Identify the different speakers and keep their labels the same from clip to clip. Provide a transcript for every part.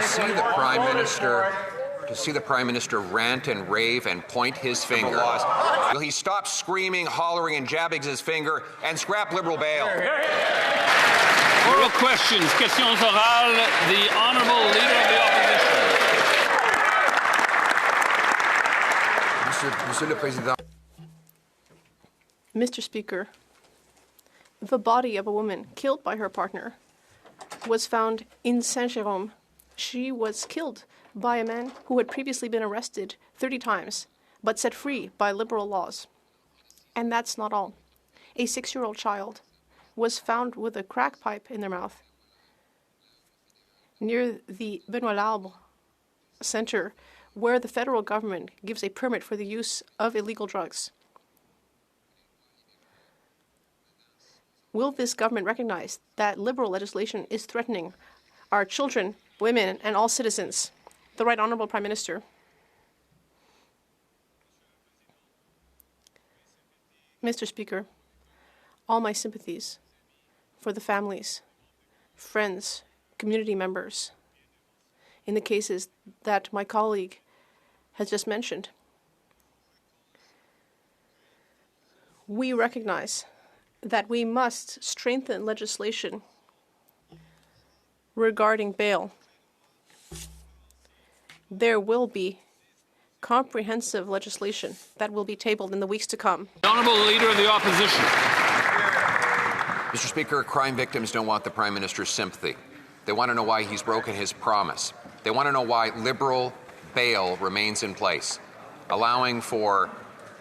Speaker 1: see the Prime Minister rant and rave and point his finger. Will he stop screaming, hollering, and jabbing his finger and scrap Liberal bail?
Speaker 2: Oral questions. Questions orales. The Honourable Leader of the Opposition.
Speaker 1: Monsieur le Président.
Speaker 3: Mr. Speaker, the body of a woman killed by her partner was found in Saint-Jérôme. She was killed by a man who had previously been arrested 30 times, but set free by Liberal laws. And that's not all. A 6-year-old child was found with a crack pipe in their mouth near the Benoît Larbre Center, where the federal government gives a permit for the use of illegal drugs. Will this government recognize that Liberal legislation is threatening our children, women, and all citizens? The Right Honourable Prime Minister. Mr. Speaker, all my sympathies for the families, friends, community members in the cases that my colleague has just mentioned. We recognize that we must strengthen legislation regarding bail. There will be comprehensive legislation that will be tabled in the weeks to come.
Speaker 2: The Honourable Leader of the Opposition.
Speaker 1: Mr. Speaker, crime victims don't want the Prime Minister's sympathy. They want to know why he's broken his promise. They want to know why Liberal bail remains in place, allowing for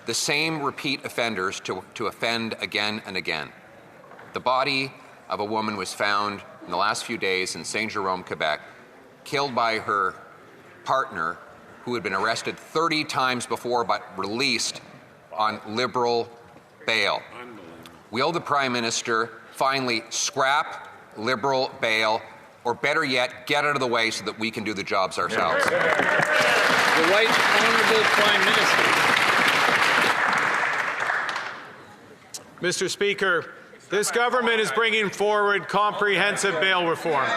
Speaker 1: the same repeat offenders to offend again and again. The body of a woman was found in the last few days in Saint-Jérôme, Quebec, killed by her partner, who had been arrested 30 times before but released on Liberal bail. Will the Prime Minister finally scrap Liberal bail, or better yet, get out of the way so that we can do the jobs ourselves?
Speaker 2: The Right Honourable Prime Minister.
Speaker 4: Mr. Speaker, this government is bringing forward comprehensive bail reform.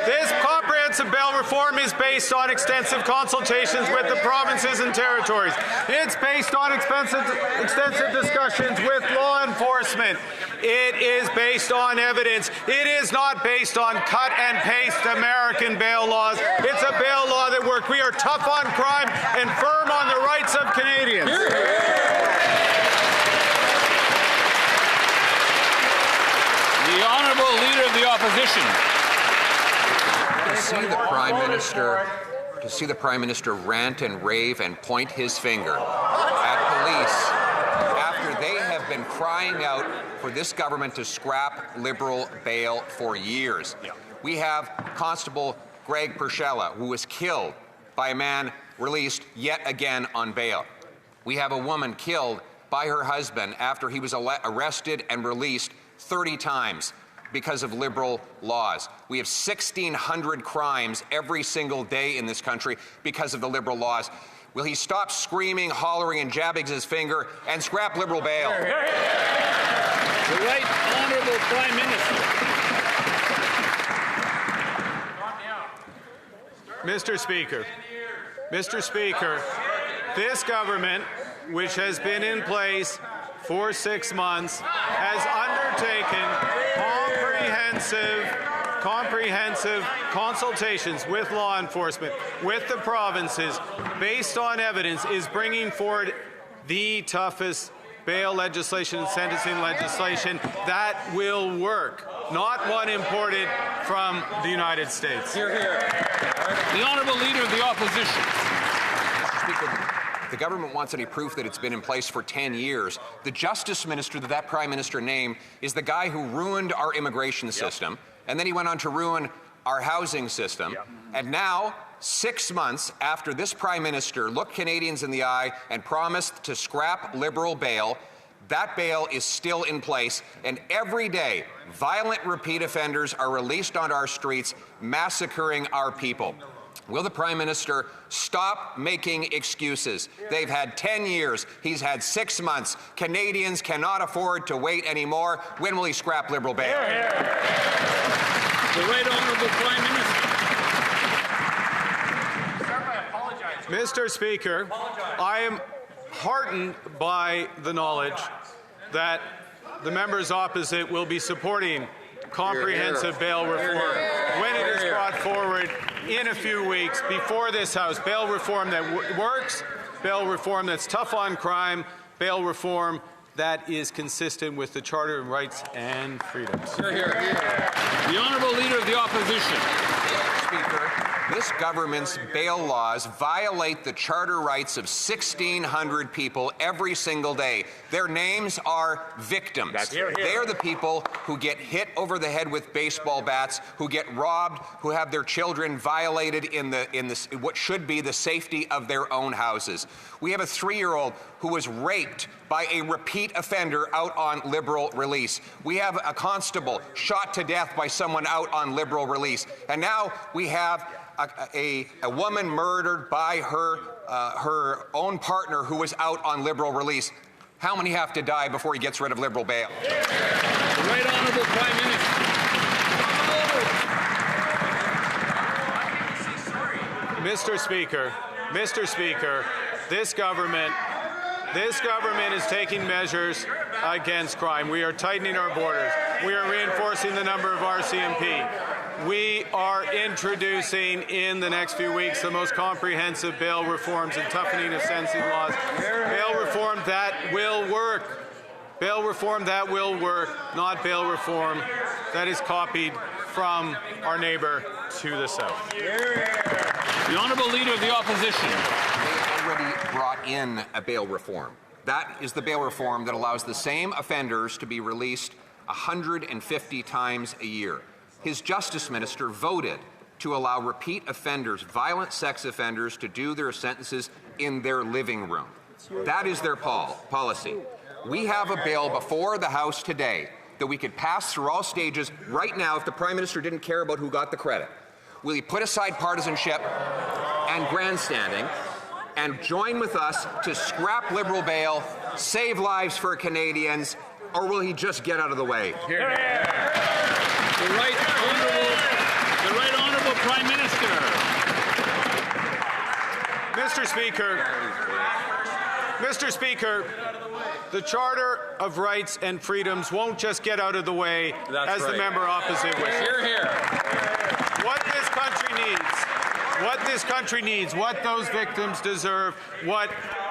Speaker 4: This comprehensive bail reform is based on extensive consultations with the provinces and territories. It's based on extensive discussions with law enforcement. It is based on evidence. It is not based on cut and paste American bail laws. It's a bail law that works. We are tough on crime and firm on the rights of Canadians.
Speaker 2: The Honourable Leader of the Opposition.
Speaker 1: To see the Prime Minister rant and rave and point his finger at police after they have been crying out for this government to scrap Liberal bail for years. We have Constable Greg Pershella, who was killed by a man released yet again on bail. We have a woman killed by her husband after he was arrested and released 30 times because of Liberal laws. We have 1,600 crimes every single day in this country because of the Liberal laws. Will he stop screaming, hollering, and jabbing his finger and scrap Liberal bail?
Speaker 2: The Right Honourable Prime Minister.
Speaker 4: Mr. Speaker, this government, which has been in place for 6 months, has undertaken comprehensive consultations with law enforcement, with the provinces, based on evidence, is bringing forward the toughest bail legislation and sentencing legislation that will work, not one imported from the United States.
Speaker 2: Hear, hear. The Honourable Leader of the Opposition.
Speaker 1: Mr. Speaker, the government wants any proof that it's been in place for 10 years. The Justice Minister that Prime Minister named is the guy who ruined our immigration system, and then he went on to ruin our housing system. And now, 6 months after this Prime Minister looked Canadians in the eye and promised to scrap Liberal bail, that bail is still in place, and every day, violent repeat offenders are released onto our streets, massacring our people. Will the Prime Minister stop making excuses? They've had 10 years. He's had 6 months. Canadians cannot afford to wait anymore. When will he scrap Liberal bail?
Speaker 2: The Right Honourable Prime Minister.
Speaker 4: Mr. Speaker, I am heartened by the knowledge that the members opposite will be supporting comprehensive bail reform when it is brought forward in a few weeks before this House. Bail reform that works, bail reform that's tough on crime, bail reform that is consistent with the Charter of Rights and Freedoms.
Speaker 2: The Honourable Leader of the Opposition.
Speaker 1: Speaker, this government's bail laws violate the charter rights of 1,600 people every single day. Their names are victims. They are the people who get hit over the head with baseball bats, who get robbed, who have their children violated in what should be the safety of their own houses. We have a 3-year-old who was raped by a repeat offender out on liberal release. We have a constable shot to death by someone out on liberal release. And now we have a woman murdered by her own partner who was out on liberal release. How many have to die before he gets rid of liberal bail?
Speaker 2: The Right Honourable Prime Minister.
Speaker 4: Mr. Speaker, this government is taking measures against crime. We are tightening our borders. We are reinforcing the number of RCMP. We are introducing in the next few weeks the most comprehensive bail reforms and toughening of sentencing laws. Bail reform that will work. Bail reform that will work, not bail reform that is copied from our neighbour to the south.
Speaker 2: The Honourable Leader of the Opposition.
Speaker 1: They already brought in a bail reform. That is the bail reform that allows the same offenders to be released 150 times a year. His Justice Minister voted to allow repeat offenders, violent sex offenders, to do their sentences in their living room. That is their policy. We have a bill before the House today that we could pass through all stages right now if the Prime Minister didn't care about who got the credit. Will he put aside partisanship and grandstanding and join with us to scrap liberal bail, save lives for Canadians, or will he just get out of the way?
Speaker 2: The Right Honourable Prime Minister.
Speaker 4: Mr. Speaker, the Charter of Rights and Freedoms won't just get out of the way as the member opposite wishes. What this country needs, what those victims deserve, what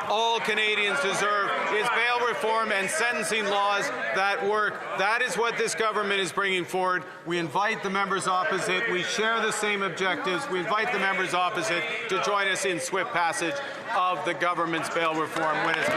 Speaker 4: all Canadians deserve is bail reform and sentencing laws that work. That is what this government is bringing forward. We invite the members opposite. We share the same objectives. We invite the members opposite to join us in swift passage of the government's bail reform when it's